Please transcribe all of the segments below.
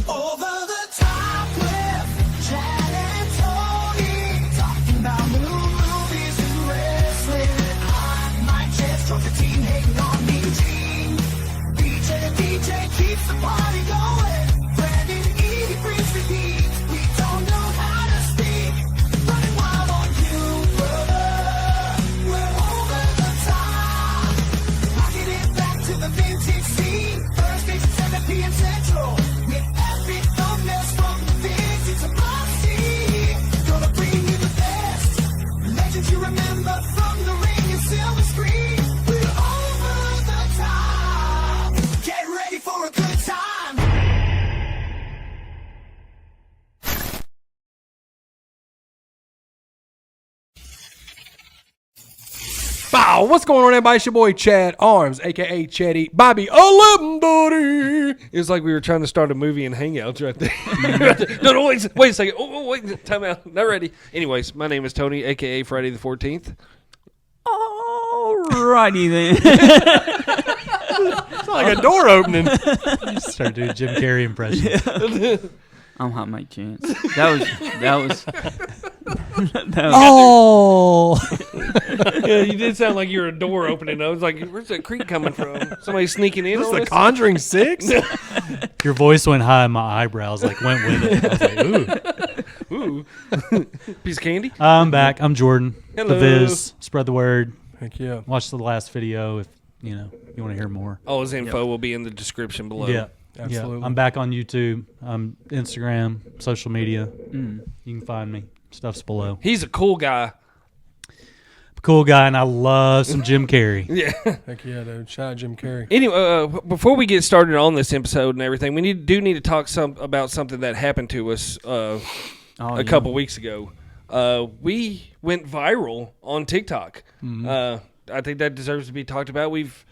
Over the top with Chad and Tony, talking about new movies and wrestling. I might just drop the team hating on me, Gene. DJ keeps the party going. Brandon E brings the heat. We don't know how to speak. Running wild on you, brother. We're over the top. Rocking it back to the vintage scene. Thursdays at 7 p.m. Central. With epic thumbnails from the vintage of Bossy. Gonna bring you the best. Legends you remember from the ring and silver screen. We're over the top. Get ready for a good time. Bow! What's going on, everybody? It's your boy Chad Arms, a.k.a. Chatty Bobby 1130. It was like we were trying to start a movie in Hangouts right there. No, wait a second. Oh, wait, time out. Not ready. Anyways, my name is Tony, a.k.a. Friday the 14th. Alrighty then. It's like a door opening. Start doing Jim Carrey impression. I'm Hot Mike Chance. That was Oh! Yeah, you did sound like you were a door opening. I was like, where's that creak coming from? Somebody sneaking in? This on is The us? Conjuring 6? Your voice went high and my eyebrows went with it. I was like, ooh. Ooh. Piece of candy? I'm back. I'm Jordan. Hello. The Viz. Spread the word. Heck yeah. Watch the last video if you want to hear more. All his info will be in the description below. Yeah. Absolutely. Yeah. I'm back on YouTube, Instagram, social media. You can find me. Stuff's below. He's a cool guy. Cool guy, and I love some Jim Carrey. Yeah. Heck yeah, dude. Shout out Jim Carrey. Anyway, before we get started on this episode and everything, we need to talk about something that happened to us a couple weeks ago. We went viral on TikTok. I think that deserves to be talked about. We've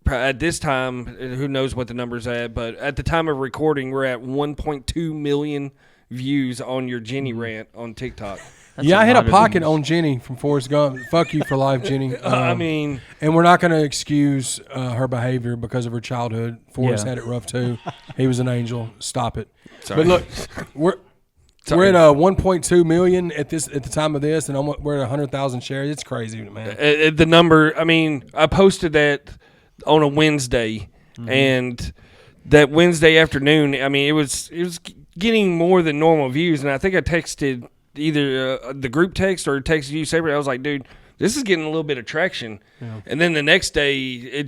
at this time, who knows what the number's at, but at the time of recording, we're at 1.2 million views on your Jenny rant on TikTok. I hit a pocket on Jenny from Forrest Gump. Fuck you for life, Jenny. I mean, and we're not going to excuse her behavior because of her childhood. Forrest had it rough too. He was an angel. Stop it. Sorry. But look, we're at 1.2 million at the time of this, and we're at 100,000 shares. It's crazy, man. The number. I mean, I posted that on a Wednesday, and that Wednesday afternoon, I mean, it was getting more than normal views, and I think I texted either the group text or texted you separately. I was like, dude, this is getting a little bit of traction. Yeah. And then the next day,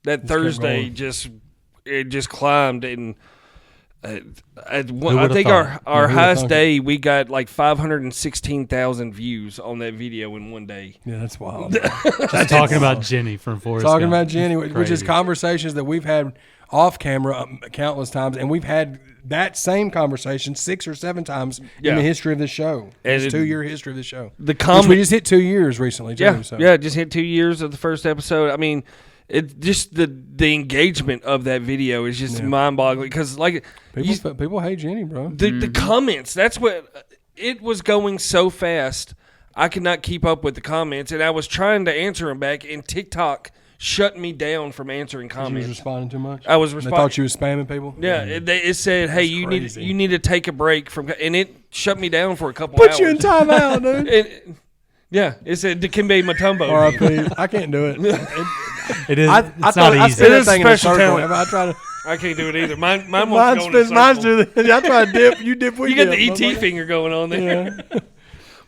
Thursday just climbed, and I think our highest day, we got like 516,000 views on that video in one day. Yeah, that's wild. Just talking about Jenny from Forrest Gump. Talking about Jenny, which is conversations that we've had off camera countless times, and we've had that same conversation 6 or 7 times in the history of this show. And it's 2-year history of this show. We just hit 2 years recently, too. Just hit 2 years of the first episode. I mean, it just the engagement of that video is just mind-boggling because like people hate Jenny, bro. The comments, that's what it was going so fast. I could not keep up with the comments, and I was trying to answer them back, and TikTok shut me down from answering comments. You was responding too much? I was responding. They thought you was spamming people? Yeah, it said, hey, you need to take a break from, and it shut me down for a couple hours. Put you in timeout, dude. It said Dikembe Mutombo. R.I.P. I can't do it. It is. It's not easy. It is special talent. I can't do it either. Mine wants to go in a circle. Mine's do that. I try to dip. You dip. You got the ET finger going on there. Yeah.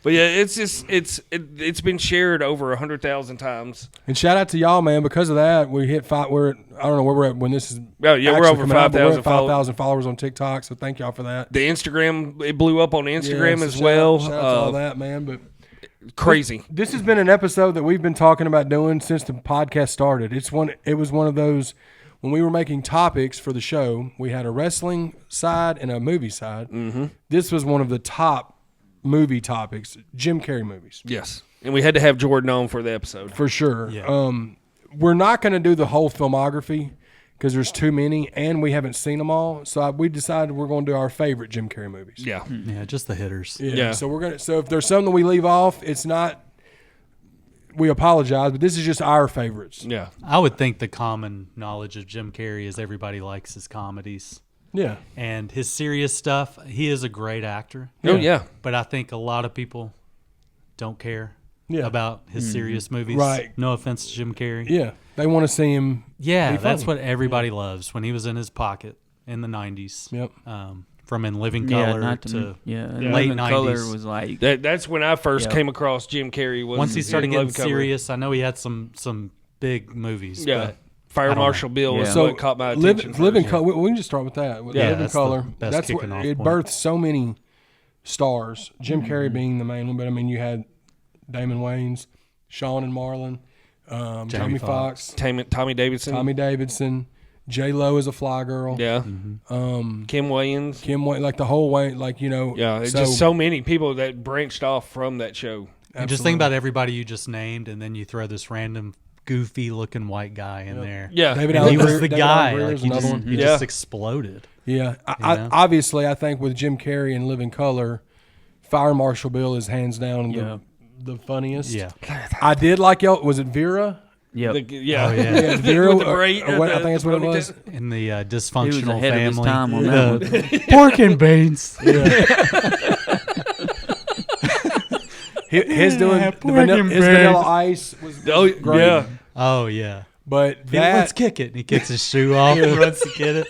But yeah, it's been shared over 100,000 times. And shout out to y'all, man. Because of that, we hit 5. I don't know where we're at when this is. Oh yeah, we're over 5,000 followers on TikTok. So thank y'all for that. The Instagram, it blew up on Instagram as well. Shout out to all that, man. But crazy. This has been an episode that we've been talking about doing since the podcast started. It was one of those when we were making topics for the show. We had a wrestling side and a movie side. Mm-hmm. This was one of the top movie topics, Jim Carrey movies. Yes. And we had to have Jordan on for the episode. For sure. Yeah. We're not going to do the whole filmography because there's too many and we haven't seen them all. So we decided we're going to do our favorite Jim Carrey movies. Yeah. Yeah, just the hitters. Yeah. So if there's something we leave off, it's not, we apologize, but this is just our favorites. Yeah. I would think the common knowledge of Jim Carrey is everybody likes his comedies. Yeah. And his serious stuff, he is a great actor. Oh yeah. But I think a lot of people don't care Yeah. about his serious movies. Right. No offense to Jim Carrey. Yeah. They want to see him. Yeah, be that's funny. what everybody loves when he was in his pocket in the 90s. Yep. From In Living Yeah, Color not to and late Living Color 90s. was like That's when I first Yeah. came across Jim Carrey. Was once he started in getting Living Color. serious. I know he had some big movies. Yeah. But Fire don't know. Marshal Bill was Yeah. what caught my attention. Living first. Color. We can just start with that. With Yeah, Living that's the Color. best That's what kicking off it point. birthed so many stars. Jim Carrey being the main one, but I mean, you had Damon Wayans, Sean and Marlon, Jamie Foxx, Tommy Davidson. Tommy Davidson, J Lo is a fly girl. Yeah. Um, Kim Wayans. Kim Wayne, like the whole way, like Yeah, it's just so many people that branched off from that show. And just think about everybody you just named, and then you throw this random goofy looking white guy in there. Yeah. David And he Allen was Greer- the David Allen guy. Greer Like is he another just, one. he Yeah. just exploded. Yeah, know? obviously, I think with Jim Carrey and Living Color, Fire Marshal Bill is hands down the funniest. Yeah. I did like y'all. Was it Vera? yep. Yeah. Oh, yeah. Yeah, Vera. With the braid- I think that's what it the was. In the He was dysfunctional ahead of his family. time on Yeah. that one. Pork and beans. His doing the pork vanilla, and his bread. Vanilla Ice was Oh, great. yeah. Oh, yeah. But Let's that kick it. And he kicks his shoe off and runs to get it.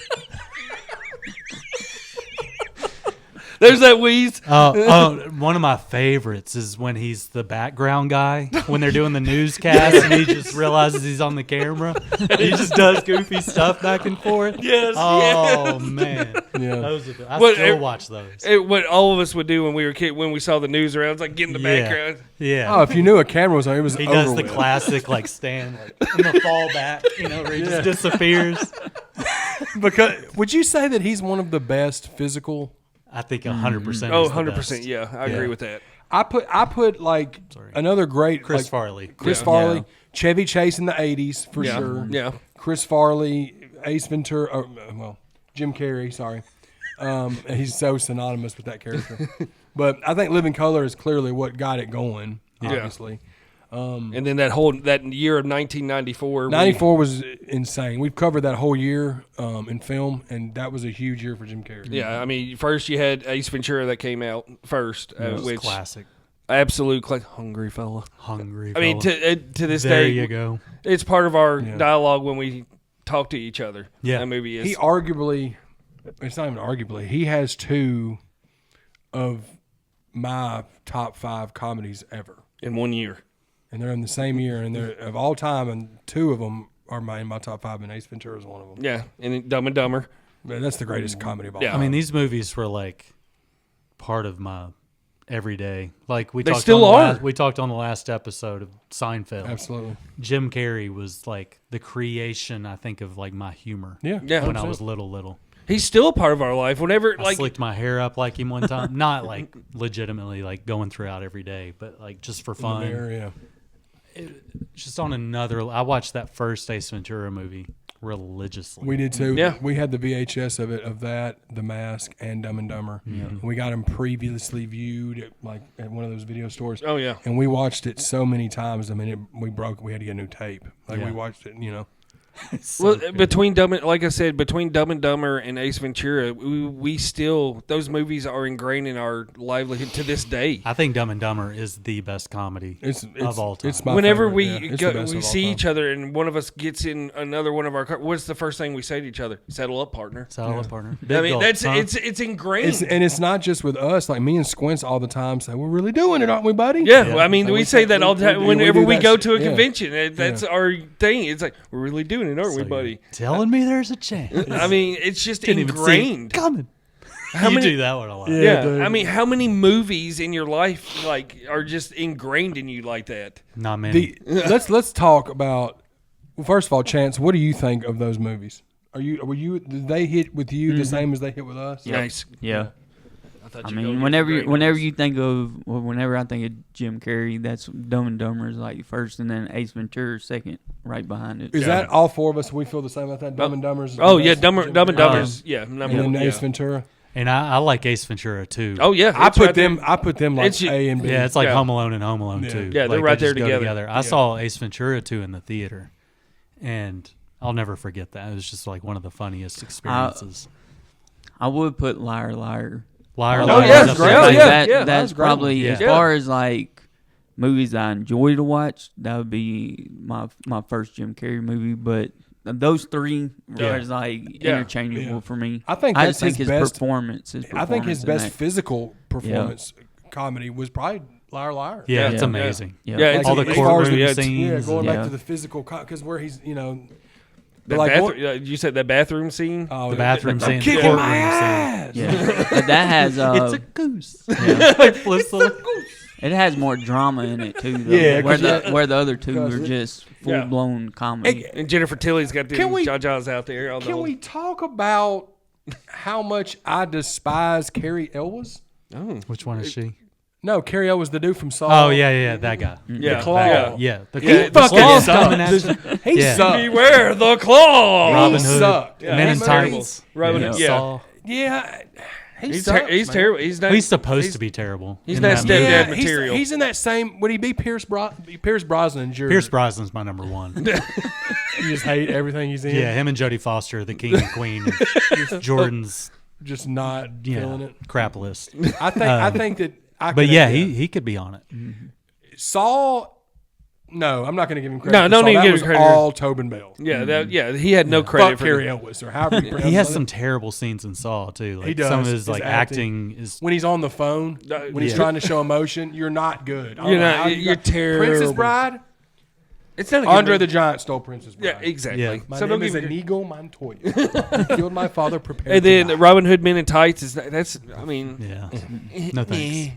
There's that wheeze. One of my favorites is when he's the background guy when they're doing the newscast and he just realizes he's on the camera. He just does goofy stuff back and forth. Yes. Oh man, Yeah. those are, I What- still watch those. What all of us would do when we were kid, when we saw the news around, it's like get in the Yeah. background. Yeah. oh, if you knew a camera was on, it was He over does the with. classic like stand like in the fall back, where he just disappears. Because would you say that he's one of the best physical? I think 100%. Oh, is the 100%. best. Yeah, I agree with that. I put like another great Chris like, Farley. Chris Yeah. Farley, Yeah. Chevy Chase in the '80s for Yeah. sure. Yeah. Chris Farley, Ace Ventura. Jim Carrey. Sorry, he's so synonymous with that character. But I think Living Color is clearly what got it going. Obviously, And then that year of 1994. 94 was insane. We've covered that whole year in film, and that was a huge year for Jim Carrey. Yeah, I mean, first you had Ace Ventura that came out first, It was which classic. absolute hungry fella. Hungry. I mean, fella. to this there day, you go. it's part of our dialogue when we talk to each other. Yeah. That movie is. He arguably, it's not even arguably, he has two of my top 5 comedies ever. in 1 year. And they're in the same year, and they're of all time, and 2 of them are in my top 5, and Ace Ventura is one of them. Yeah, and then Dumb and Dumber. But that's the greatest comedy of all Yeah. time. I mean, these movies were like part of my everyday. Like They still are. We talked on the last episode of Seinfeld. Absolutely. Jim Carrey was like the creation, I think, of like my humor. Yeah. Yeah. When I was little. He's still a part of our life. Whenever I like slicked my hair up like him one time. Not like legitimately like going throughout every day, but like just for fun. Yeah. Just on another. I watched that first Ace Ventura movie religiously. We did too. Yeah. We had the VHS of that, The Mask, and Dumb and Dumber. And we got them previously viewed at one of those video stores. Oh yeah. And we watched it so many times. I mean, we had to get a new tape. Like Yeah. we watched it, Well, between like I said, between Dumb and Dumber and Ace Ventura, we still those movies are ingrained in our livelihood to this day. I think Dumb and Dumber is the best comedy It's of all time. It's my Whenever favorite. we Yeah, it's the best we of all see time. each other and one of us gets in another one of our cars, what's the first thing we say to each other? Settle up, partner. Saddle up, partner. I Big mean, gulp, that's huh? it's ingrained. And it's not just with us. Like me and Squints all the time say, "We're really doing it, aren't we, buddy?" yeah, Yeah. I mean, Like we we say say- that all the time. we Whenever do we that go shit. to a Yeah. convention, that's our thing. It's like we're really doing it, aren't we, So buddy? you're telling me there's a chance. I mean, it's just Didn't even see it ingrained. coming. How you many- do that one a lot. Yeah, dude. I mean, how many movies in your life like are just ingrained in you like that? Not many. Let's talk about. Well, first of all, Chance, what do you think of those movies? Did they hit with you the same as they hit with us? Nice. Yeah. thought I you'd go mean, get whenever great whenever ones. you think of, well, whenever I think of Jim Carrey, that's Dumb and Dumber is like first, and then Ace Ventura second, right behind it. Is that all 4 of us? We feel the same about that. Dumb and Dumber's. Oh the yeah, best Dumb Jim and Carrey. Dumber's yeah, number And then one. Ace Yeah. Ventura. And I like Ace Ventura too. Oh yeah, I it's put right there. them. I put them like It's- A and B. Yeah, it's like Yeah. Home Alone and Home Alone Yeah. 2. Yeah, they're Like, right they there just go together. I saw Ace Ventura 2 in the theater, and I'll never forget that. It was just like one of the funniest experiences. I would put Liar Liar. Liar, Oh, Liar yeah, is up great. there. Oh, Like, yeah, that, yeah, that's great one. probably Yeah. as far as like movies I enjoy to watch. That would be my first Jim Carrey movie. But those three Yeah. are like Yeah. interchangeable Yeah. for me. I think I that's just think his his best- performance. I think his in best that- physical performance comedy was probably Liar Liar. Yeah, it's Yeah. amazing. Yeah. Yeah, it's All the as far courtroom as the- scenes. Yeah, going Yeah. back to the physical, because where he's, That like, bathroom, you said that bathroom scene. oh, The bathroom scene, the kicking courtroom my scene. Yeah, but that has It's a goose. yeah. Like flips the- It has more drama in it too. Though, Yeah, where 'cause where the other two because are it- just full blown comedy. And Jennifer Tilly's got the Can we- jaws out there. On the Can whole- we talk about how much I despise Carrie Elwes? Oh, Which one is she? No, Carrie Elwes, the dude from Saw. Oh yeah, that guy. yeah, Claw. yeah. Yeah, the Yeah, the fucking claw's sucked. coming at you. He Yeah. sucked. Beware the claw. Robin He Hood, sucked. Yeah, Men in he's terrible. Tights, Robin Hood, yeah. Saw. Yeah, he He's sucks, he's man. terrible. He's not. He's supposed he's- to be terrible. he's in not that step- movie. Dead he's- material. He's in that same. Would he be Pierce Brosnan? Pierce Brosnan's my number one. You just hate everything he's in. Yeah, him and Jodie Foster, the king and queen of Jordan's just not feeling it. crap list. I think that. But yeah, he could be on it. Saw. No, I'm not going to give him credit. No, for don't Saw. even That give was him credit. all Tobin Bell. Yeah, he had no credit Fuck for Carrie Elwes or however you pronounce He has it. some terrible scenes in Saw too. Like He does. some of his His like acting. acting is When he's on the phone, when he's yeah. trying to show emotion, you're not good. I don't You're know not- how you you're got- terrible. Princess Bride. It's not a good Andre movie. the Giant stole Princess Bride. Yeah, exactly. Yeah. My So name don't is give me. Inigo Montoya. I killed my father. Prepared. And then to die. Robin Hood Men in Tights is that's. I mean, yeah. No thanks.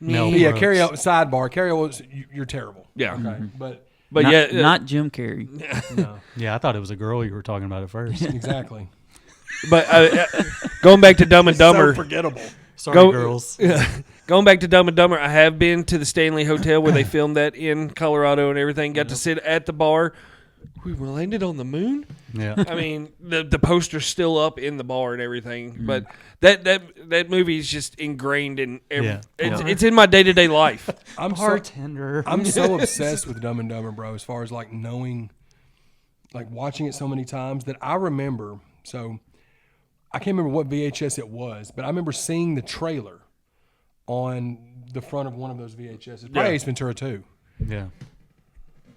Mel But yeah, Brooks. Carrie Elwes, sidebar. Carrie Elwes, you're terrible. yeah. Okay, but But not, yeah, not Jim Carrey. no, Yeah, I thought it was a girl you were talking about at first. exactly. but going back to Dumb and Dumber. So forgettable. Sorry, Go- girls. Going back to Dumb and Dumber, I have been to the Stanley Hotel where they filmed that in Colorado and everything. Got to sit at the bar. We landed on the moon. Yeah. I mean, the poster's still up in the bar and everything. But that movie is just ingrained in every. Yeah. It's in my day-to-day life. I'm so, Bartender. I'm so obsessed with Dumb and Dumber, bro. As far as like knowing, like watching it so many times that I remember. So I can't remember what VHS it was, but I remember seeing the trailer on the front of one of those VHS. It's probably Yeah. Ace Ventura 2. Yeah.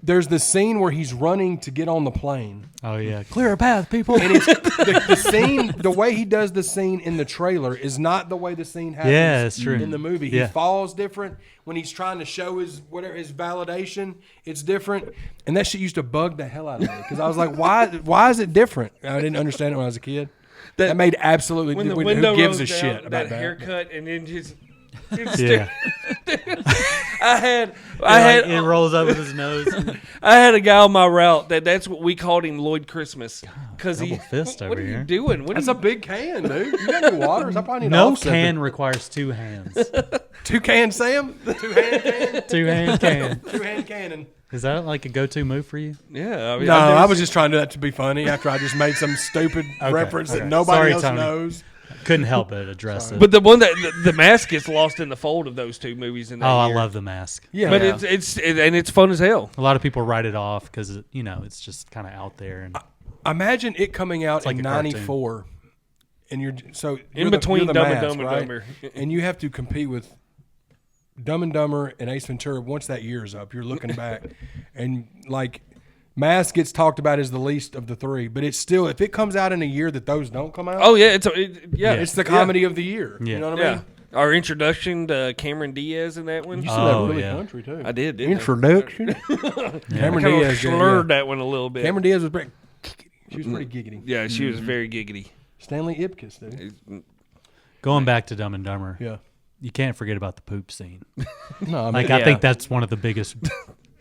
There's the scene where he's running to get on the plane. Oh yeah. Clear a path, people. And it's the scene, the way he does the scene in the trailer is not the way the scene happens Yeah, it's true. in the movie. Yeah. He falls different. When he's trying to show his validation, it's different. And that shit used to bug the hell out of me because I was like, why is it different? I didn't understand it when I was a kid. That made absolutely When the who window gives a rolls shit down, about that. haircut and then just. Yeah. I had It rolls up with his nose. I had a guy on my route that's what we called him Lloyd Christmas because he. double fist What over are you here. doing? What That's are a big can, dude. You got any waters? I probably need No to offset can requires two hands. the 2 can Sam? 2-hand can? 2-hand can. 2-hand cannon. Is that like a go-to move for you? Yeah, I mean, No, I I was just trying to do that to be funny after I just made some stupid reference that okay. nobody Sorry, else Tony. knows. Couldn't help but address it. But the one that the mask gets lost in the fold of those two movies in that I year. love The Mask. Yeah. But it's fun as hell. A lot of people write it off because it's just kind of out there. And Imagine it coming out like in a cartoon. '94, and you're In between the Dumb and Mask, Dumb and right? Dumber. and you have to compete with Dumb and Dumber and Ace Ventura. Once that year's up, you're looking back, and like Mask gets talked about as the least of the three, but it's still if it comes out in a year that those don't come out, Oh yeah, it's it's the comedy of the year. Yeah. You know what I Yeah, mean? our introduction to Cameron Diaz in that one. You said Oh, that really yeah. country too. I did. Didn't Introduction. I? Cameron Kind of Diaz. slurred Yeah. that one a little bit. Cameron Diaz was pretty. She was pretty giggity. Yeah, she was very giggity. Stanley Ipkiss, dude. going back to Dumb and Dumber, Yeah. you can't forget about the poop scene. No, I mean, Like Yeah. I think that's one of the biggest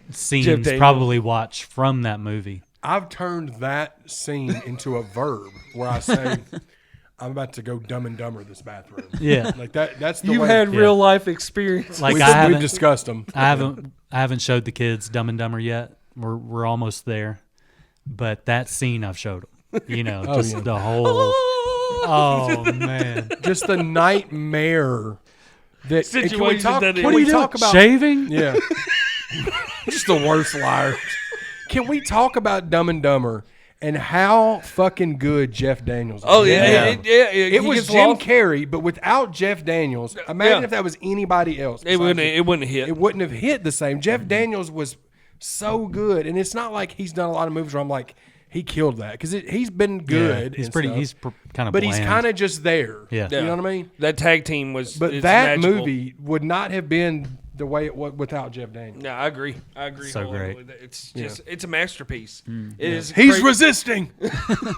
scenes Daniels. probably watched from that movie. I've turned that scene into a verb where I say, "I'm about to go Dumb and Dumber this bathroom." Yeah. Like that. That's the You way. had real life experience. Like we've, I we've haven't discussed them. I haven't showed the kids Dumb and Dumber yet. We're almost there. But that scene I've showed them. You know, Oh, just yeah. the whole Oh man. Just the nightmare that Situation Can we talk, that can is. we talk about? Shaving? Yeah. Just the worst liar. Can we talk about Dumb and Dumber and how fucking good Jeff Daniels is. Oh yeah, It he was gets Jim lost. Carrey, but without Jeff Daniels. Imagine Yeah. if that was anybody else. It wouldn't hit. It wouldn't have hit the same. Jeff Daniels was so good, and it's not like he's done a lot of movies where I'm like, he killed that because he's been good. He's and pretty. stuff, He's kind of. but he's kind of just there. Yeah. You know what I mean? That tag team was. But it's that magical. movie would not have been the way it was without Jeff Daniels. Yeah, I agree. So great. wholeheartedly. It's just it's a masterpiece. It is. He's crazy. resisting.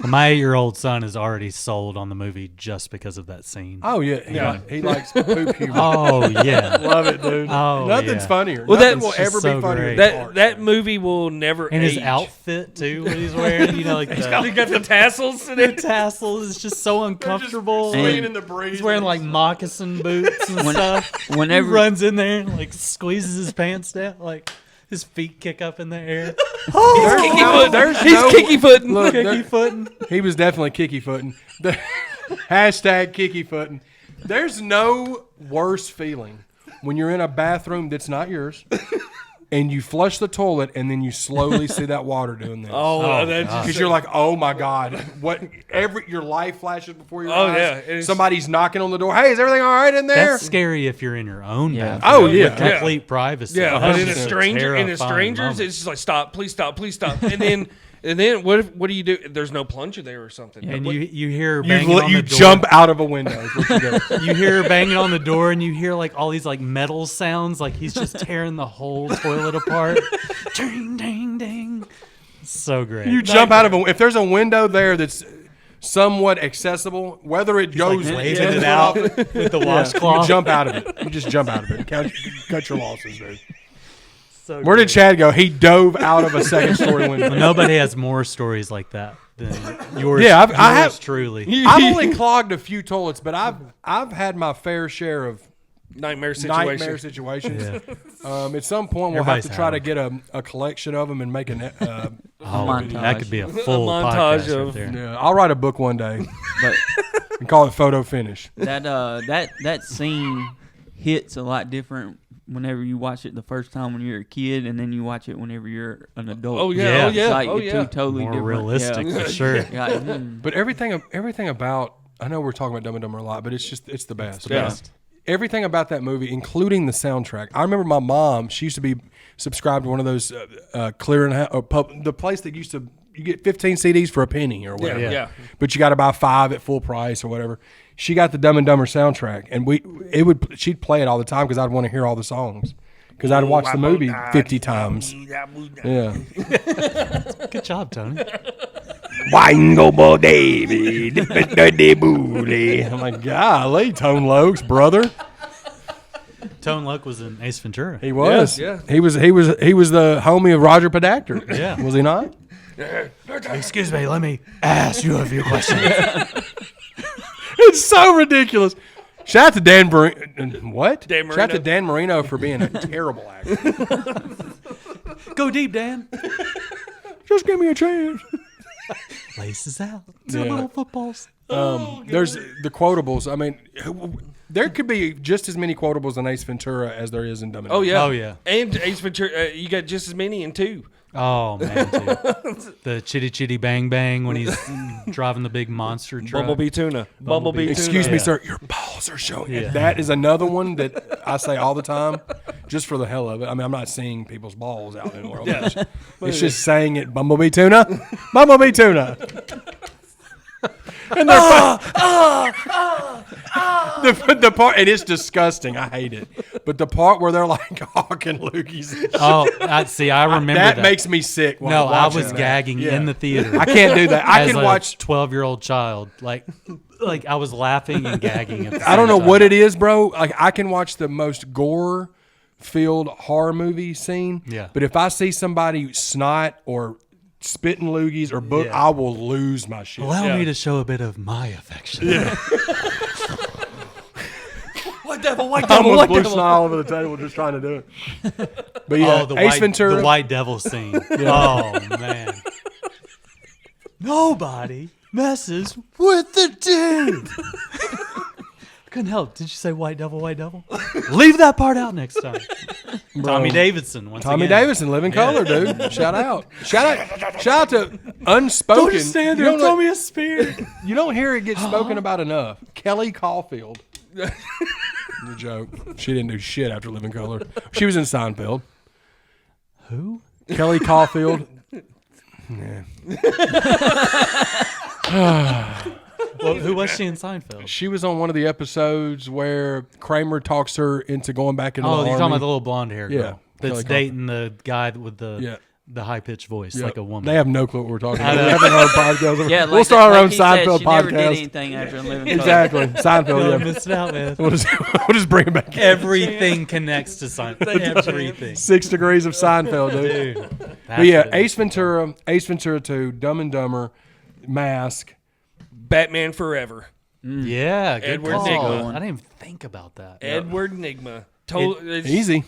My 8-year-old son is already sold on the movie just because of that scene. Oh yeah, he likes poop humor. Oh yeah. Love it, dude. Oh, Nothing's yeah. funnier. Well, Nothing that- will it's ever just be so funnier. great. than That movie will never And age. his outfit too, what he's wearing, you know, like He the got the tassels in it. tassels is just so uncomfortable. swinging in the breeze. He's wearing like moccasin boots and stuff. Whenever He runs in there and like squeezes his pants down, like his feet kick up in the air. He's kicky footing. Look, Kicky there- footing. he was definitely kicky footing. The hashtag kicky footing. There's no worse feeling when you're in a bathroom that's not yours, and you flush the toilet, and then you slowly see that water doing this. Oh, that's God. Because you're like, oh my God, what? Your life flashes before your Oh, eyes. yeah, it is- Somebody's knocking on the door. Hey, is everything all right in there? That's scary if you're in your own Yeah. bathroom. Oh, yeah. With complete privacy. Yeah, That's but in a just stranger, in a terrifying strangers, moment. it's just like stop, please stop, please stop, and then what do you do? There's no plunger there or something. And What- you hear banging on You the door. jump out of a window. is what you do. You hear banging on the door, and you hear like all these like metal sounds, like he's just tearing the whole toilet apart. Ding, ding, ding. So great. You jump out of a. If there's a window there that's somewhat accessible, whether it goes like waving it out with the you washcloth. jump out of it. You just jump out of it. Cut your losses, dude. So Where did great. Chad go? He dove out of a second story window. Well, nobody has more stories like that than yours. Yeah, I yours have- truly. I've only clogged a few toilets, but I've had my fair share of nightmare situation. nightmare situations. Yeah. At some point, we'll have Everybody's to try to had get a collection of them and make Oh, montage. that could be a full montage podcast of- right there. yeah, I'll write a book one day but and call it Photo Finish. that scene hits a lot different whenever you watch it the first time when you're a kid, and then you watch it whenever you're an adult. Oh yeah, Yeah. oh It's yeah, like oh two yeah. totally More different. realistic Yeah. for sure. Yeah, But everything about, I know we're talking about Dumb and Dumber a lot, but it's the best. Yeah. Best. Everything about that movie, including the soundtrack. I remember my mom, she used to be subscribed to one of those the place that used to, you get 15 CDs for a penny or whatever. Yeah. But you got to buy 5 at full price or whatever. She got the Dumb and Dumber soundtrack, and she'd play it all the time because I'd want to hear all the songs because I'd watch the movie 50 times. Yeah. Good job, Tony. Wango David, dirty booty. I'm like, golly, Tone Lokes, brother. Tone Loc was in Ace Ventura. He was. Yeah. He was the homie of Roger Podacter. Yeah. Was he not? Excuse me, let me ask you a few questions. It's so ridiculous. Shout out to Dan Marino. What? Dan Shout out to Marino. Dan Marino for being a terrible actor. Go deep, Dan. Just give me a chance. Laces out. Yeah. Little footballs. There's the quotables. I mean, there could be just as many quotables in Ace Ventura as there is in Dumb and Oh Dumber. yeah, Oh, yeah. And Ace Ventura, you got just as many in 2. Oh man, dude. The chitty chitty bang bang when he's driving the big monster truck. Bumblebee tuna. Bumblebee tuna. Excuse me, Yeah. sir. Your balls are showing. Yeah. That is another one that I say all the time, just for the hell of it. I mean, I'm not seeing people's balls out in the world. It's just saying it. Bumblebee tuna. Bumblebee tuna. And they're the part, and it's disgusting. I hate it. But the part where they're like hawking loogies, and shit, Oh, I remember that. that makes me sick. While No, I'm I watching was that. gagging Yeah. in the theater. I can't do that. I as can a watch. 12-year-old child. Like I was laughing and gagging. At the I don't know same what time. it is, bro. Like I can watch the most gore-filled horror movie scene. Yeah. But if I see somebody snot or spitting loogies or book, Yeah. I will lose my shit. Allow me to show a bit of my affection. Yeah. White devil, white I devil, almost white blew devil. snot all over the table just trying to do it. But yeah, Oh, the Ace white, Ventura. the white devil scene. Oh man. Nobody messes with the dude. Couldn't help. Did you say white devil, white devil? Leave that part out next time. Tommy Davidson. Once Tommy again. Davidson, Living Color, dude. Shout out to unspoken. Don't just stand there You and don't throw know- me a spear. You don't hear it get spoken about enough. Kelly Caulfield. The joke. She didn't do shit after Living Color. She was in Seinfeld. Who? Kelly Caulfield. Yeah. Well, who was she in Seinfeld? She was on one of the episodes where Kramer talks her into going back into the Oh, you're army. talking about the little blonde hair girl. Yeah. That's Kelly dating the guy with the Yeah. high pitched voice, Yeah. like a woman. They have no clue what we're talking I about. know. We haven't heard podcasts. Yeah, like, we'll start our like own he said, Seinfeld she podcast. never did anything after Living Color. Exactly. I Seinfeld, yeah. missed out, man. We'll just bring it back. Everything connects to Seinfeld. Everything. 6 degrees of Seinfeld, dude. Dude. But yeah, Ace Ventura 2, Dumb and Dumber, Mask. Batman Forever. Yeah, good Edward call. Nygma. I didn't even think about that. Edward Nygma. Easy.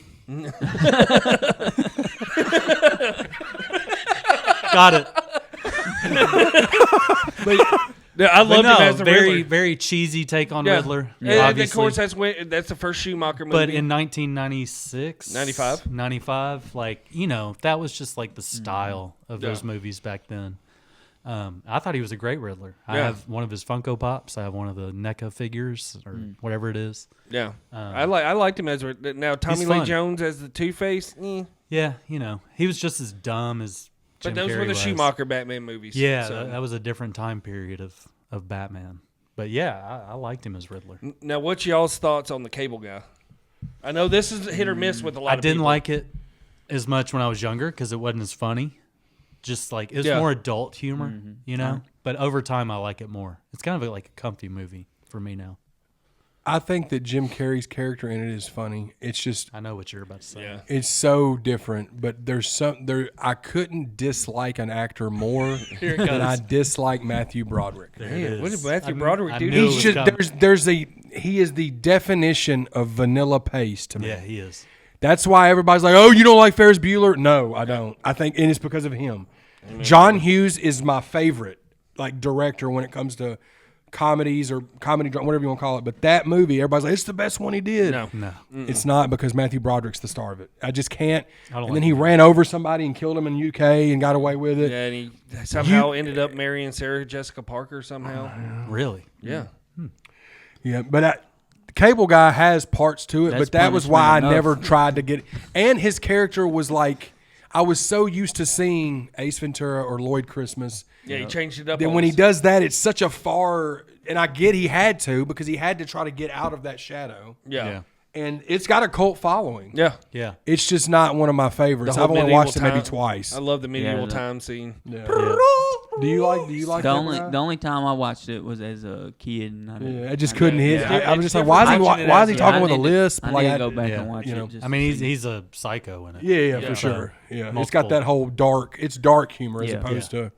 Got it. Yeah, I But loved no, him as a very, Riddler. very cheesy take on Yeah. Riddler. And of Obviously. course, that's the first Schumacher movie. But in 1996, 95? 95, like, that was just like the style of Yeah. those movies back then. I thought he was a great Riddler. I Yeah. have one of his Funko Pops. I have one of the NECA figures or whatever it is. yeah, I liked him as now Tommy he's Lee fun. Jones as the Two-Face. Yeah, he was just as dumb as Jim But those Carrey were the was. Schumacher Batman movies. Yeah, so. that was a different time period of Batman. But yeah, I liked him as Riddler. Now, what's y'all's thoughts on the Cable Guy? I know this is hit or miss with a lot I of didn't people. like it as much when I was younger because it wasn't as funny. Just like it was Yeah. more adult humor, But over time, I like it more. It's kind of like a comfy movie for me now. I think that Jim Carrey's character in it is funny. It's just I know what you're about to say. Yeah. it's so different, but I couldn't dislike an actor more than I dislike Matthew Broderick. There it Man, what is. did Matthew I Broderick do? knew to it him? He's was just coming. he is the definition of vanilla paste to me. Yeah, he is. That's why everybody's like, "Oh, you don't like Ferris Bueller?" No, I don't. I think, and it's because of him. John Hughes is my favorite, director when it comes to comedies or comedy, whatever you want to call it. But that movie, everybody's like, "It's the best one he did." No. It's not because Matthew Broderick's the star of it. I just can't. don't And like then he ran over somebody and killed him in UK and got away with it. Yeah, and he somehow ended up marrying Sarah Jessica Parker somehow. Really? Yeah. Yeah, but Cable Guy has parts to it, That's but that was why I punishment enough. never tried to get it. And his character was like, I was so used to seeing Ace Ventura or Lloyd Christmas. Yeah, he changed it up. Then on when he us. does that, it's such a far, and I get he had to because he had to try to get out of that shadow. Yeah. And it's got a cult following. Yeah. Yeah. It's just not one of my favorites. The I've whole only watched it medieval maybe time- twice. I love the medieval Yeah, time scene. Yeah. Do you like The Cable only Guy? the only time I watched it was as a kid. And I didn't- Yeah, I just couldn't hit. Yeah. I was It's just like, why is he different why is he watching it talking I with a need to- lisp? I Like need to go back yeah, and watch you know. it. Just I mean, to see. he's a psycho in it. Yeah, Yeah. for sure. Yeah, it's Multiple. got that whole dark. It's dark humor as Yeah. opposed to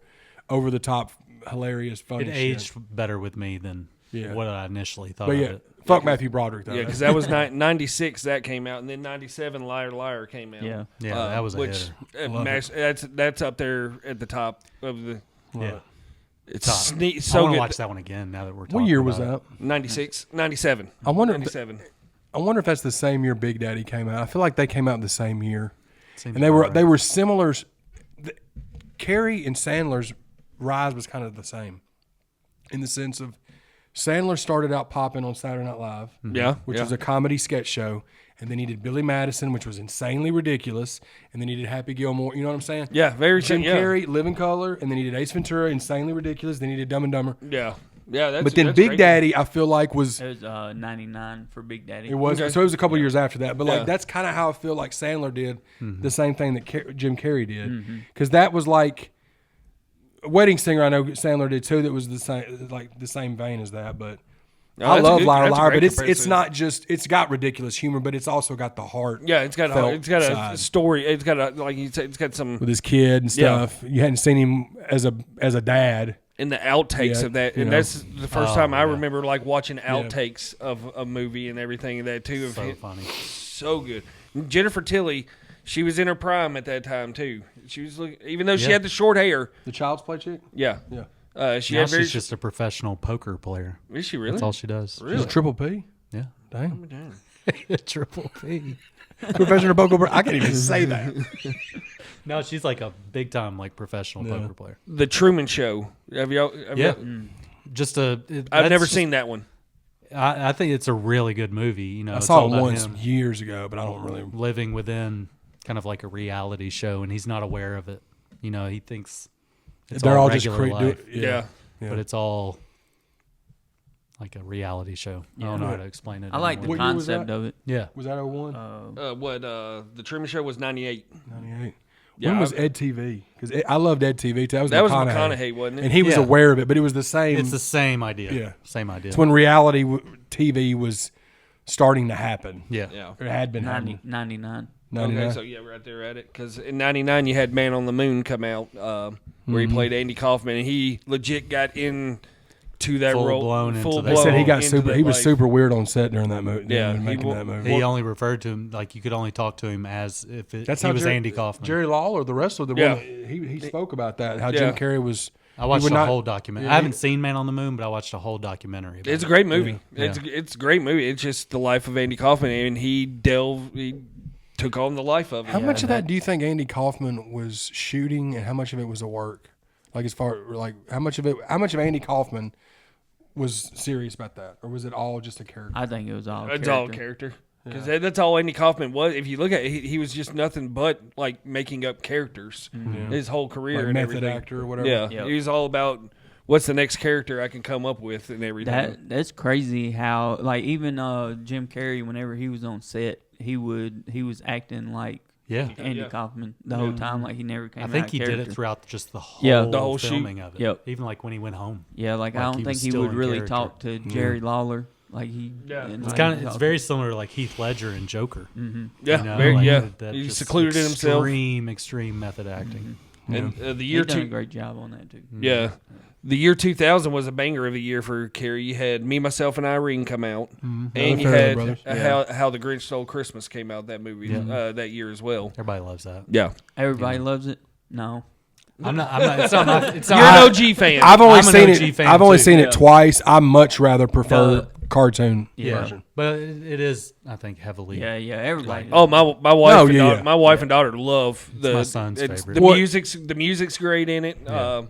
over the top, hilarious, funny. It shit. aged better with me than Yeah. what I initially thought But of yeah, it. fuck Matthew Broderick though. Yeah, because that was 96 that came out, and then 97 Liar Liar came out. Yeah. Yeah, that was a which hitter. that's up there at the top of the. Yeah. It's Top. sneak, I so want good. to watch that one again now that we're talking what year was about that? 96, 97. I wonder. 97. I wonder if that's the same year Big Daddy came out. I feel like they came out the same year, it. Seems and they were about they right. were similar. Carrey and Sandler's rise was kind of the same, in the sense of Sandler started out popping on Saturday Night Live. Yeah, which yeah. was a comedy sketch show. And then he did Billy Madison, which was insanely ridiculous. And then he did Happy Gilmore. You know what I'm saying? Yeah, very Jim yeah. Carrey, Living Color. And then he did Ace Ventura, insanely ridiculous. Then he did Dumb and Dumber. Yeah, yeah. That's, But then that's Big great. Daddy, I feel like was It was 99 for Big Daddy. it was Okay. so it was a couple years after that. But Yeah. like that's kind of how I feel like Sandler did Mm-hmm. the same thing that Jim Carrey did, because that was like Wedding Singer. I know Sandler did too. That was the same vein as that, but. No, I that's a love good- Liar that's a Liar, great but it's comparison. not just it's got ridiculous humor, but it's also got the heart. Yeah, it's got felt a side. story. It's got a like you said. It's got some With his kid and Yeah. stuff. You hadn't seen him as a dad. in the outtakes Yeah, of that, you and know. that's the first Oh, time I yeah. remember like watching outtakes of a movie and everything and that too. Of So him. funny. So good. Jennifer Tilly, she was in her prime at that time too. She was even though she Yeah. had the short hair. The Child's Play chick? Yeah, Yeah. she Now had very. she's just a professional poker player. Is she really? That's all she does. Really? She's Triple P? Yeah. Damn. Damn. Triple P. Professional poker. I can't even say that. No, she's like a big time like professional poker player. The Truman Show. Have y'all? Yeah. Just a. I've never seen that one. I think it's a really good movie. You know, I it's saw all it about once him years ago, but I don't really. living within kind of like a reality show, and he's not aware of it. You know, he thinks it's They're all regular just life, Yeah. but it's all like a reality show. I don't know how to explain it. I like the What year was concept that? of it. Yeah. Was that 01? The Truman Show was 98. 98. Yeah, When was Ed TV? Because I loved Ed TV too. That was McConaughey, wasn't it? And he was Yeah. aware of it, but it was the same. It's the same idea. Yeah. Same idea. It's when reality TV was starting to happen. yeah. Yeah. It had been happening. 99. 99. Okay, so yeah, right there at it. Because in '99 you had Man on the Moon come out, where he played Andy Kaufman, and he legit got into that Full role. blown into Full that. They said he got into super. that He was life. super weird on set during that movie. Yeah, making that movie. He only referred to him like you could only talk to him as if he was Andy Kaufman. Jerry Lawler, the wrestler, Yeah. he spoke about that. How Yeah. Jim Carrey was. I watched would the not- whole documentary. yeah, I haven't seen Man on the Moon, but I watched a whole documentary. About It's a it. great movie. Yeah. It's a great movie. It's just the life of Andy Kaufman, and he took on the life of it. How much of that do you think Andy Kaufman was shooting, and how much of it was a work? Like as far like how much of Andy Kaufman was serious about that, or was it all just a character? I think it was all. It's all character. Because that's all Andy Kaufman was. If you look at it, he was just nothing but like making up characters his whole career. Like and method everything. actor or whatever. Yeah, Yep. he was all about what's the next character I can come up with and everything. That's crazy how like even Jim Carrey whenever he was on set he was acting like Yeah. Andy Yeah. Kaufman the whole time like he never came I out think of he did character. it throughout just the The whole shoot. filming of it. Yep. Even like when he went home. Yeah, like I Like don't he think was he still would in really character. talk to Jerry Lawler like he. Yeah. and, It's like, kind he of it's talked very similar to like Heath Ledger and Joker. Yeah, You know, very, like yeah. that He just secluded in himself. Extreme method acting. And the He year done a two, great job on that too. yeah, the year 2000 was a banger of a year for Carrey. You had Me, Myself, and Irene come out, and you Farrelly had brothers. How the Grinch Stole Christmas came out that movie that year as well. Everybody loves that. Yeah, Everybody loves it. No, I'm not. It's not. It's you're not. an OG fan. I've only I'm an seen OG it. fan, I've only too. seen Yeah. it twice. I much rather prefer cartoon Yeah. version. But it is, I think, heavily. yeah, everybody. Oh, my wife Oh, and yeah, daughter, yeah. my wife and daughter love the my son's favorite. The What- music's great in it. The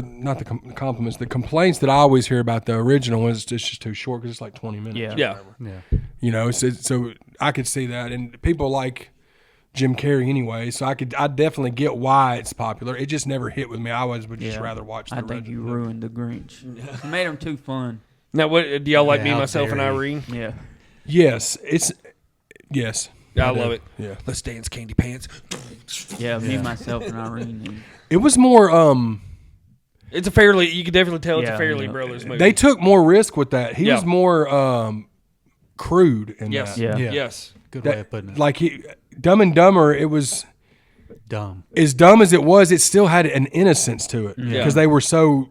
not the compliments. The complaints that I always hear about the original is it's just too short because it's like 20 minutes. Yeah. Yeah, Yeah. You know, so I could see that, and people like Jim Carrey anyway. So I definitely get why it's popular. It just never hit with me. I always would just Yeah. rather watch. The I think you ruined the Grinch. You made him too fun. Now, what do y'all like? Yeah, Me, how Myself, and dare you. Irene. Yeah. Yes, yes. I do. love it. Yeah, Let's dance, Candy Pants. Yeah, me, myself, and Irene. And it was more. It's a Fairly. You can definitely tell it's a Yeah, Fairly yeah. Brothers movie. They took more risk with that. He Yeah. was more crude in yes, that. Yeah. Yeah. yes. Good That- way of putting it. Like Dumb and Dumber, it was Dumb. as dumb as it was. It still had an innocence to it because they were so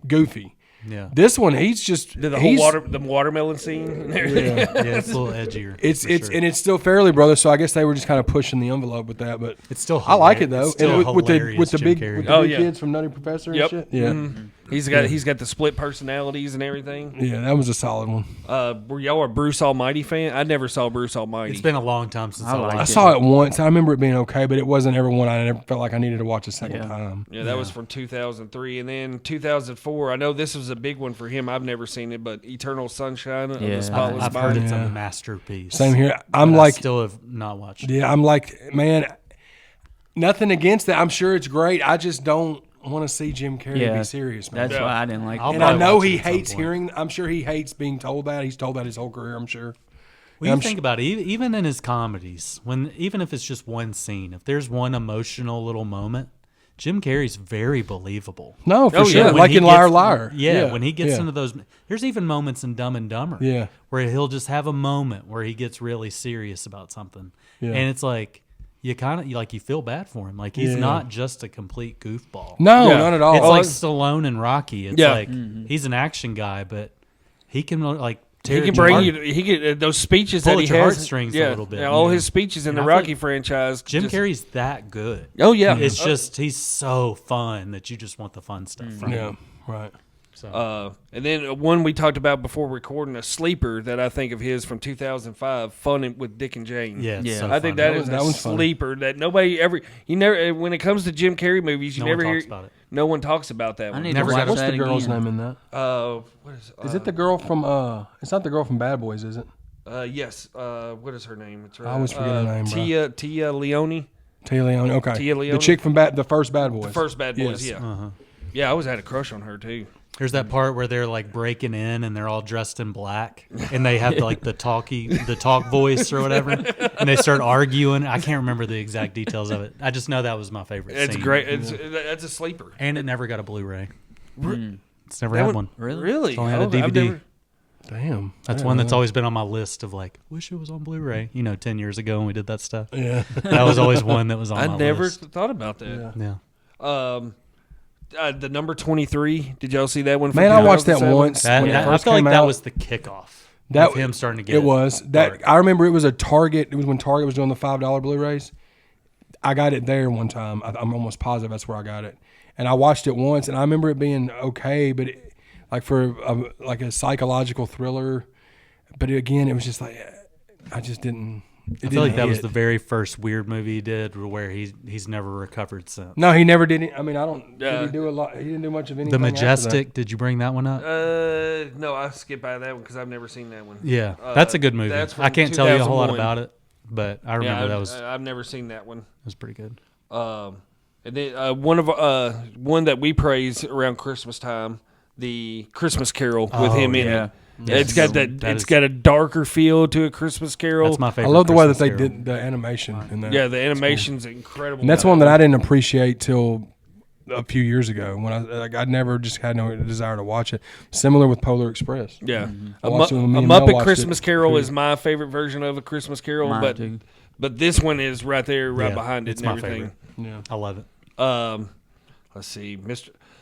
goofy. Yeah. This one, he's just Did the he's- whole the watermelon scene and everything. Yeah, it's a little edgier. It's for it's sure. and it's still Fairly Brothers, so I guess they were just kind of pushing the envelope with that. But It's still I like it though. It's still And with the hilarious, Jim Carrey. big Oh, yeah. kids from Nutty Professor and Yep. shit. Yeah, He's got the split personalities and everything. yeah, that was a solid one. Were y'all a Bruce Almighty fan? I never saw Bruce Almighty. It's been a long time since I I like watched I it. saw it once. I remember it being okay, but it wasn't ever one I never felt like I needed to watch a second Yeah. time. yeah, that was from 2003, and then 2004. I know this was a big one for him. I've never seen it, but Eternal Sunshine of Yeah. the Spotless I've heard Mind. it's Yeah. a masterpiece. Same here. but I'm I like, still have not watched it. yeah, I'm like, man, nothing against that. I'm sure it's great. I just don't want to see Jim Carrey Yeah. be serious, man. That's why I didn't like I'll it. And I probably know watch it he at some hates point. hearing. I'm sure he hates being told that. He's told that his whole career. I'm sure. Well, you I'm think about it, even in his comedies, even if it's just one scene, if there's one emotional little moment, Jim Carrey's very believable. No, for Oh, sure. yeah. When Like he in Liar gets- Liar. Yeah, when he gets yeah. into those, there's even moments in Dumb and Dumber, Yeah. where he'll just have a moment where he gets really serious about something, Yeah. and it's like you kind of you feel bad for him, like he's Yeah. not just a complete goofball. No, Yeah. not at all. It's Oh, like Stallone and Rocky. It's Yeah. like he's an action guy, but he can like He tear can at bring your you. heart. He can those speeches Pull that at he your has. heartstrings a yeah, little bit, yeah, all yeah. his speeches in And the I feel Rocky like franchise. Jim just- Carrey's that good. Oh yeah, It's just he's so fun that you just want the fun stuff from Yeah. him. Right. So And then one we talked about before recording, a sleeper that I think of his from 2005, Fun with Dick and Jane. yeah, it's Yeah. so I think funny. that is That a one's funny. sleeper that nobody ever. You never. When it comes to Jim Carrey movies, you No one never talks hear. about it. No one talks about that I one. need Never to watch What's that the girl's again. name in that? What is? Is it the girl from? It's not the girl from Bad Boys, is it? Yes. What is her name? It's I always forget her name, bro. Tia Leone. Tia Leone. Okay. Tia Leone? The chick from the first Bad Boys. The first Bad Boys. Yes. Yeah. Yeah, I always had a crush on her too. There's that part where they're like breaking in and they're all dressed in black and they have like the talk voice or whatever, and they start arguing. I can't remember the exact details of it. I just know that was my favorite. It's scene. great. That's a sleeper. And it never got a Blu-ray. It's never That had one. Really? It's only had a I've DVD. never- Damn. That's one that's always been on my list of like, wish it was on Blu-ray. 10 years ago when we did that stuff. Yeah. That was always one that was on I my never list. thought about that. Yeah. The number 23. Did y'all see that one? From Man, I watched that 2007? once. That, when it I first feel like came that out. was the kickoff That of him starting to get It was dark. that. I remember it was a Target. It was when Target was doing the $5 Blu-rays. I got it there one time. I'm almost positive that's where I got it. And I watched it once, and I remember it being okay, but like for like a psychological thriller. But again, it was just like I just didn't. I feel like that was the very first weird movie he did where he's never recovered since. No, he never did. I mean, I don't. Yeah. Did he do a lot? He didn't do much of anything. The after that. Majestic, did you bring that one up? No, I skipped by that one because I've never seen that one. Yeah, that's a good movie. that's from I can't tell you a whole lot 2001. about it, but I remember Yeah, that was I've never seen that one. pretty good. And then one that we praise around Christmas time, the Christmas Carol with him in yeah. it. Yes. It's got That is- got a darker feel to a Christmas Carol. That's my I favorite. love the way that Christmas they Carol. did the animation in that. Yeah, the animation's incredible. And that's one that I didn't appreciate till a few years ago when I never just had no desire to watch it. Similar with Polar Express. Yeah, I watched it when me a and Mel Muppet watched Christmas it. Carol is my favorite version of a Christmas Carol, Mine but too. this one is right there, right Yeah, behind it, it's and my everything. favorite. Yeah. I love it. Let's see,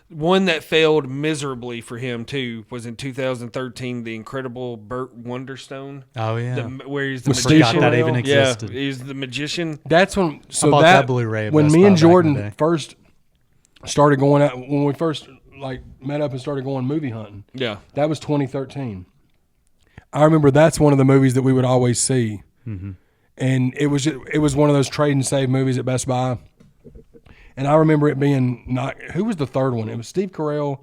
one that failed miserably for him too was in 2013, The Incredible Burt Wonderstone. Oh yeah, Where he's the With Steve magician. forgot that even Carell? existed. Yeah, he's the magician. That's when. So bought that Blu-ray at when Best me Buy and back in the Jordan day. first started going out, when we first like met up and started going movie hunting. Yeah, That was 2013. I remember that's one of the movies that we would always see, and it was one of those trade and save movies at Best Buy. And I remember it being not who was the third one? It was Steve Carell,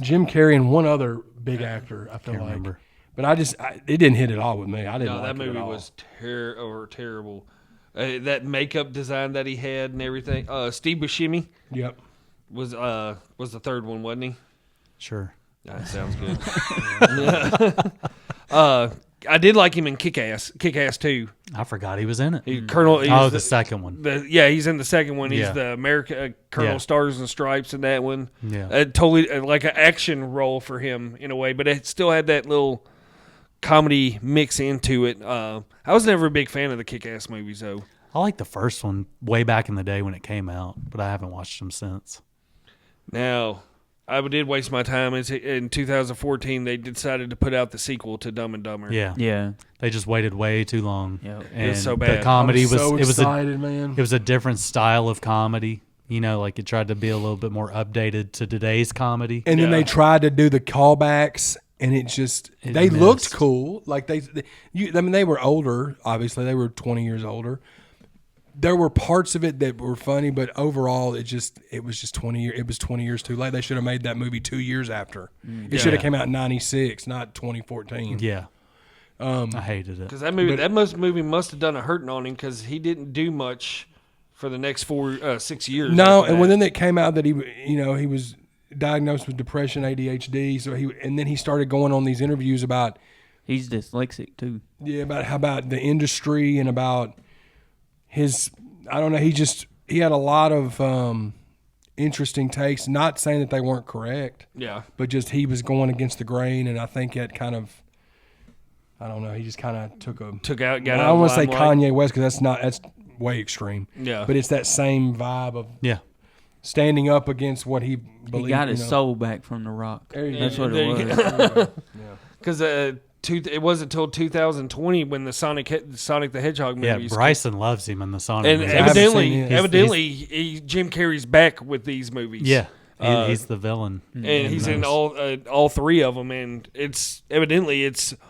Jim Carrey, and one other big actor. I feel like, remember. but it didn't hit it all with me. I didn't. no, like that it at movie all. was terrible. That makeup design that he had and everything. Steve Buscemi Yep. was the third one, wasn't he? Sure. That sounds good. Yeah. I did like him in Kick-Ass 2. I forgot he was in it. Colonel. he's Oh, the second one. He's in the second one. He's Yeah. the America Colonel Yeah. Stars and Stripes in that one. Yeah. Totally like an action role for him in a way, but it still had that little comedy mix into it. I was never a big fan of the Kick-Ass movies though. I like the first one way back in the day when it came out, but I haven't watched them since. Now, I did waste my time. In 2014, they decided to put out the sequel to Dumb and Dumber. Yeah. Yeah. They just waited way too long. Yeah. And was so bad. the comedy I'm so was excited, man. it was a different style of comedy. Like it tried to be a little bit more updated to today's comedy. And then Yeah. they tried to do the callbacks, and it they missed. looked cool. Like they were older. Obviously, they were 20 years older. There were parts of it that were funny, but overall, it was just 20 years. It was 20 years too late. They should have made that movie 2 years after. It should have came out in '96, not 2014. Yeah. I hated it. Because that movie must have done a hurting on him because he didn't do much for the next 6 years. No, after and that. then it came out that he was diagnosed with depression, ADHD. So then he started going on these interviews about He's dyslexic too. about the industry and about his. I don't know. He had a lot of interesting takes. Not saying that they weren't correct, yeah, but just he was going against the grain, and I think that kind of. I don't know. He just kind of took got I out don't of want to say limelight. Kanye West because that's way extreme. Yeah. But it's that same vibe of Yeah. standing up against what he believed. He got his soul back from The Rock. There you That's go. what There it you was. Because it wasn't until 2020 when the Sonic the Hedgehog Yeah, movies. Bryson loves him in the Sonic And movies. haven't seen evidently, it. Jim Carrey's back with these movies. Yeah. He's the villain. and he's in all three of them, and it's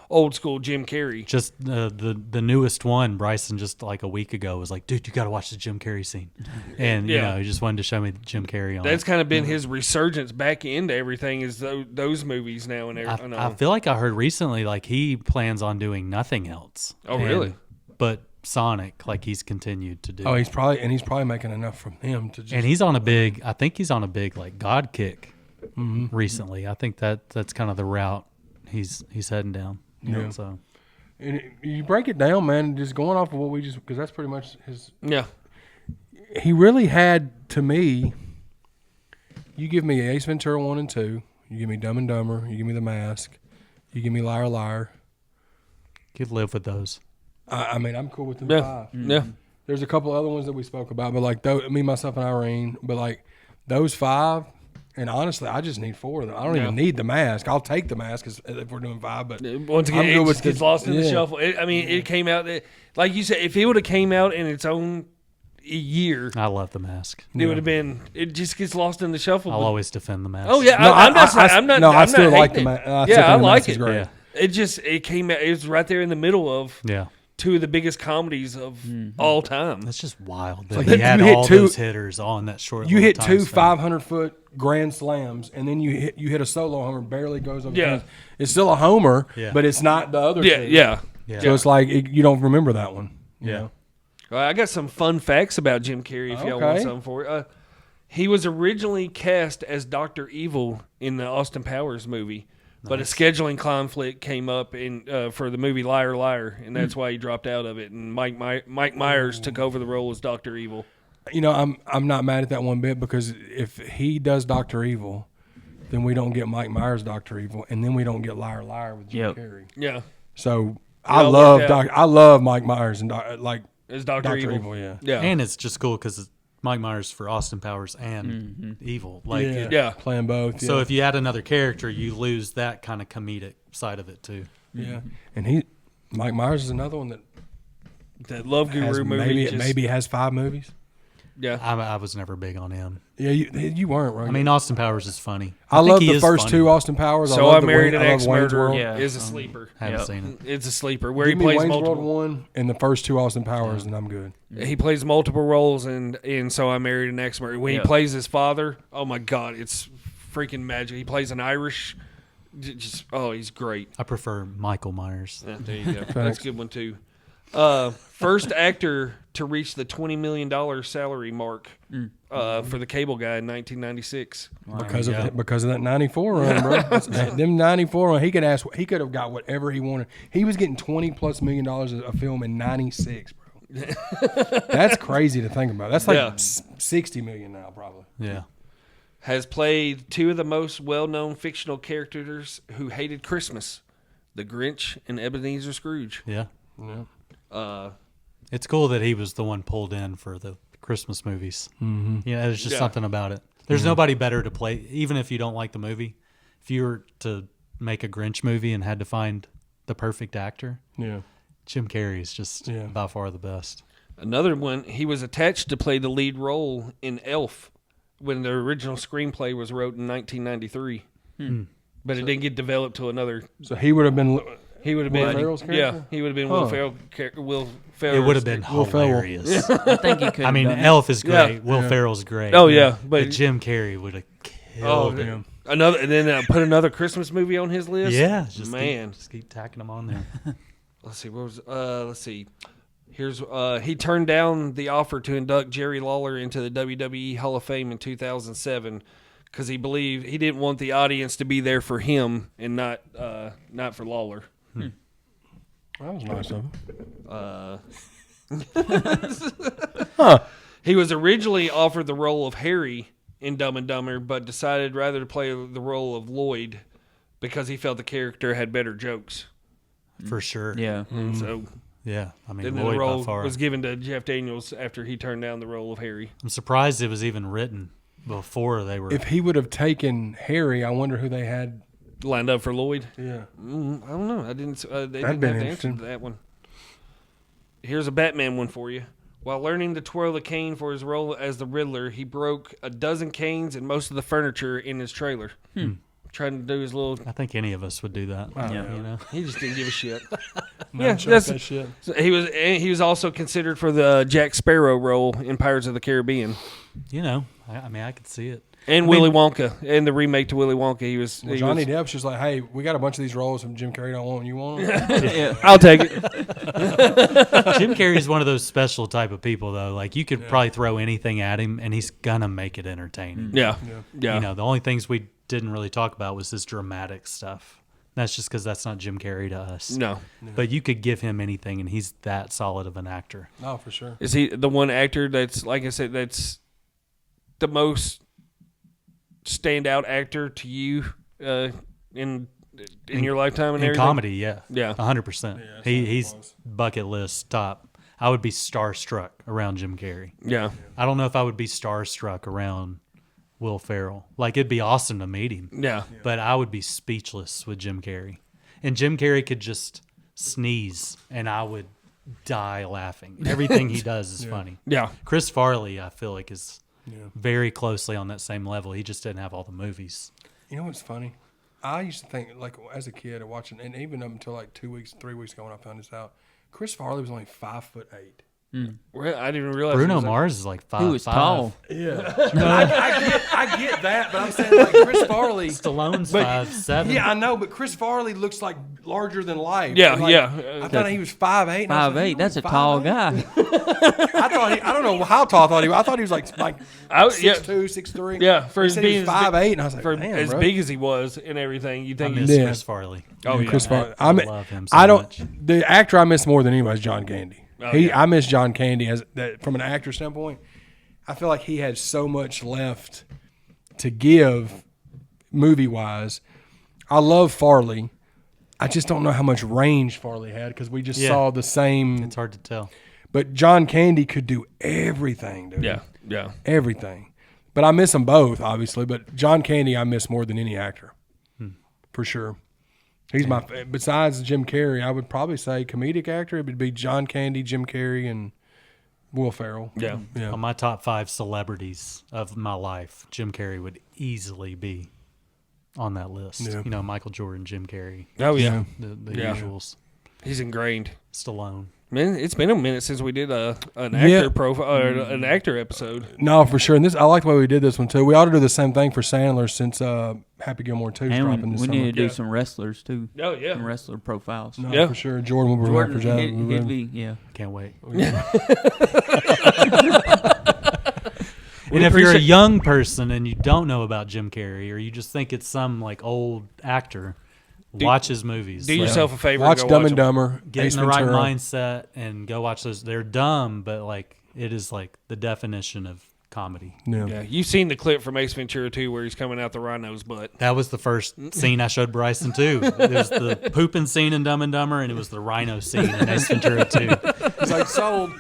old school Jim Carrey. Just the newest one, Bryson just like a week ago was like, dude, you got to watch the Jim Carrey scene. And, he just wanted to show me the Jim Carrey on That's it. kind of been his resurgence back into everything is those movies now and everything. I feel like I heard recently like he plans on doing nothing else. Oh, really? But Sonic, like he's continued to do. Oh, he's probably making enough from him to just. And he's on a big, I think he's on a big like God kick recently. I think that's kind of the route he's heading down. Yeah. So And you break it down, man, just going off of what we just, because that's pretty much his. Yeah. He really had, to me, you give me Ace Ventura 1 and 2, you give me Dumb and Dumber, you give me The Mask, you give me Liar Liar. could live with those. I mean, I'm cool with them Yeah. 5. Yeah. There's a couple other ones that we spoke about, but like me, myself, and Irene, but like those 5, and honestly, I just need 4 of them. I don't even need The Mask. I'll take The Mask if we're doing 5, but Once again, I'm it good just with gets lost in the yeah. shuffle. It came out, like you said, if it would have came out in its own year, I love The Mask. it would have been. It just gets lost in the shuffle. I'll always defend The Mask. Oh yeah, No, I'm not. no, I I'm still not like hating The it. Mask. I still Yeah, I think The like Mask is it. great. Yeah. It came out. It was right there in the middle of Yeah. 2 of the biggest comedies of all time. That's just wild that like he you had hit all 2 those hitters on that short. You little hit time 2 span. 500-foot grand slams, and then you hit a solo homer, barely goes over the Yeah. fence. It's still a homer, Yeah. but it's not the other Yeah, 2. yeah. Yeah. So it's like you don't remember that one. you Yeah. know? Well, I got some fun facts about Jim Carrey. If y'all want Okay. something for it, he was originally cast as Dr. Evil in the Austin Powers movie, but a scheduling conflict came up for the movie Liar Liar, and that's why he dropped out of it. And Mike Myers took over the role as Dr. Evil. You know, I'm not mad at that one bit, because if he does Dr. Evil, then we don't get Mike Myers Dr. Evil, and then we don't get Liar Liar with Jim Yep. Carrey. Yeah, So all worked out. I love Mike Myers and as Dr. Dr. Evil. Evil. Yeah. Yeah, And it's just cool because Mike Myers for Austin Powers and Evil. Like, yeah. Yeah. Playing both. So yeah. if you add another character, you lose that kind of comedic side of it too. yeah, and Mike Myers is another one that that Love Guru has movie. maybe has 5 movies. Yeah, I was never big on him. Yeah, you weren't right. I mean, Austin Powers is funny. I think love he the is first funny. 2 Austin Powers. So love I the Married Wayne- an I love Wayne's Ex-Murderer World. Yeah. is a sleeper. Haven't Yep. seen it. It's a sleeper where Give he me plays Wayne's multiple. World 1 and the first 2 Austin Powers, and I'm good. He plays multiple roles in So I Married an Ex-Murderer. When Yeah. he plays his father, oh my God, it's freaking magic. He plays an Irish. He's great. I prefer Michael Myers. Yeah, there you go. That's a good one too. First actor to reach the $20 million salary mark for the Cable Guy in 1996. Because of that 94 run, bro. Them 94 run, he could have got whatever he wanted. He was getting $20+ million a film in 96, bro. That's crazy to think about. That's like Yeah. 60 million now, probably. Yeah. Has played 2 of the most well-known fictional characters who hated Christmas, the Grinch and Ebenezer Scrooge. Yeah. Yeah. It's cool that he was the one pulled in for the Christmas movies. Mm-hmm. You know, there's just Yeah. something about it. There's nobody better to play, even if you don't like the movie. If you were to make a Grinch movie and had to find the perfect actor, Yeah. Jim Carrey is just by far the best. Another one, he was attached to play the lead role in Elf when the original screenplay was wrote in 1993. But it didn't get developed till another. So he would have been. He would have Will been. Ferrell's Yeah, character? he would have been Huh. Will It Ferrell. would have been Will Ferrell. hilarious. I think he could. I mean, done it. Elf is great. Yeah. Will Ferrell's great. Oh, yeah, but but- Jim Carrey would have Oh, killed it. damn. Another, and then put another Christmas movie on his list. Yeah, just man. just keep tacking them on there. Let's see. What was? Let's see. Here's. He turned down the offer to induct Jerry Lawler into the WWE Hall of Fame in 2007 because he believed he didn't want the audience to be there for him and not for Lawler. That was nice of him. He was originally offered the role of Harry in Dumb and Dumber, but decided rather to play the role of Lloyd because he felt the character had better jokes. For sure. Yeah. So Yeah. I mean, then the Lloyd role by far. was given to Jeff Daniels after he turned down the role of Harry. I'm surprised it was even written before they were. If he would have taken Harry, I wonder who they had. Lined up for Lloyd. Yeah. I don't know. I didn't. They That'd didn't been have to answer interesting. that one. Here's a Batman one for you. While learning to twirl the cane for his role as the Riddler, he broke a dozen canes and most of the furniture in his trailer. Trying to do his little... I think any of us would do that. Yeah. You know? He just didn't give a shit. That's that shit. So he was also considered for the Jack Sparrow role in Pirates of the Caribbean. You know, I mean, I could see it. And Willy Wonka. In the remake to Willy Wonka, he was... Well, Johnny Depp's just like, hey, we got a bunch of these roles and Jim Carrey don't want them. You want them? Yeah. I'll take it. Jim Carrey is one of those special type of people, though. Like, you could probably throw anything at him, and he's gonna make it entertaining. Yeah. You know, the only things we didn't really talk about was his dramatic stuff. That's just because that's not Jim Carrey to us. No. But you could give him anything, and he's that solid of an actor. No, for sure. Is he the one actor that's, like I said, that's the most standout actor to you in your lifetime and In everything? comedy, yeah. Yeah. 100%. He's bucket list top. I would be starstruck around Jim Carrey. Yeah. I don't know if I would be starstruck around Will Ferrell. Like, it'd be awesome to meet him. Yeah. But I would be speechless with Jim Carrey. And Jim Carrey could just sneeze, and I would die laughing. Everything he does is funny. Yeah. Chris Farley, I feel like, is very closely on that same level. He just didn't have all the movies. You know what's funny? I used to think, like, as a kid, watching, and even up until like 2 weeks, 3 weeks ago when I found this out, Chris Farley was only 5'8". Well, I didn't even realize Bruno he was Mars is like 5'5". He was tall. Yeah, I get that, but I'm saying like Chris Farley. Stallone's 5'7". Yeah, I know, but Chris Farley looks like larger than life. Yeah, Like, yeah. I thought he was 5'8". 5'8". That's a tall guy. I don't know how tall I thought he was. I thought he was like 6'2", 6'3". Yeah, for he his said he was being as 5'8", and I was like, for damn, as bro. big as he was and everything, you I think miss he's... Yeah. Chris Farley. Oh, yeah. Chris Farley. I love him so I don't. much. The actor I miss more than anybody is John Candy. yeah. I miss John Candy as that from an actor standpoint. I feel like he had so much left to give, movie wise. I love Farley. I just don't know how much range Farley had because we just saw the same. It's hard to tell. But John Candy could do everything, dude. Yeah. Everything. But I miss them both, obviously. But John Candy, I miss more than any actor, for sure. He's my besides Jim Carrey. I would probably say comedic actor. It would be John Candy, Jim Carrey, and Will Ferrell. Yeah. On my top 5 celebrities of my life, Jim Carrey would easily be on that list. Yeah. You know, Michael Jordan, Jim Carrey, Oh, yeah. the Yeah. usuals. He's ingrained. Stallone. Man, it's been a minute since we did an actor profile or an actor episode. No, for sure. And this, I like the way we did this one too. We ought to do the same thing for Sandler since Happy Gilmore 2 is dropping And this we summer. need to do some wrestlers too. Oh, yeah. Some wrestler profiles. No, Yeah. for sure. Jordan will be Jordan, for he'd be, yeah. Can't wait. We And if you're a appreciate- young person and you don't know about Jim Carrey, or you just think it's some like old actor, watch his movies. Do Like, yourself a favor. Watch and go Dumb watch and them. Dumber. get Ace in the right Ventura. mindset and go watch those. They're dumb, but like it is like the definition of comedy. Yeah. Yeah, you've seen the clip from Ace Ventura 2 where he's coming out the rhino's butt. That was the first scene I showed Bryson too. It was the pooping scene in Dumb and Dumber, and it was the rhino scene in Ace Ventura 2. It's like sold.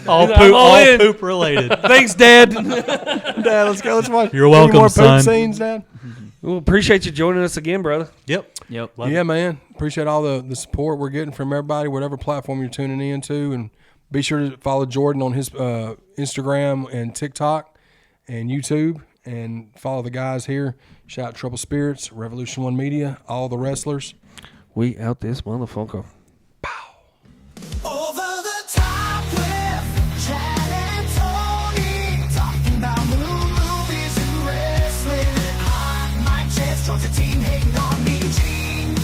All I'm poop, all all in. poop related. Thanks, Dad. Dad, let's go. Let's watch. You're Any welcome, more son. poop scenes, Dad? Well, appreciate you joining us again, brother. Yep. Yep. Yeah, man. Appreciate all the support we're getting from everybody, whatever platform you're tuning into. And be sure to follow Jordan on his Instagram and TikTok and YouTube. And follow the guys here. Shout out Trouble Spirits, Revolution One Media, all the wrestlers. We out this motherfucker. Over the top with Chad and Tony, talking about movies and wrestling. I'm Mike Chance, Georgia team hating on me. Gene,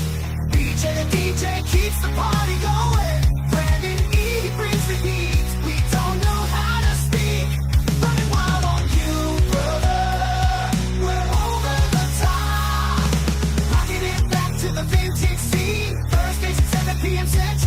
BJ the DJ keeps the party going. Brandon E brings the heat. We don't know how to speak. Running wild on you, brother. We're over the top. Rocking it back to the vintage scene. Thursdays at 7 p.m. Central.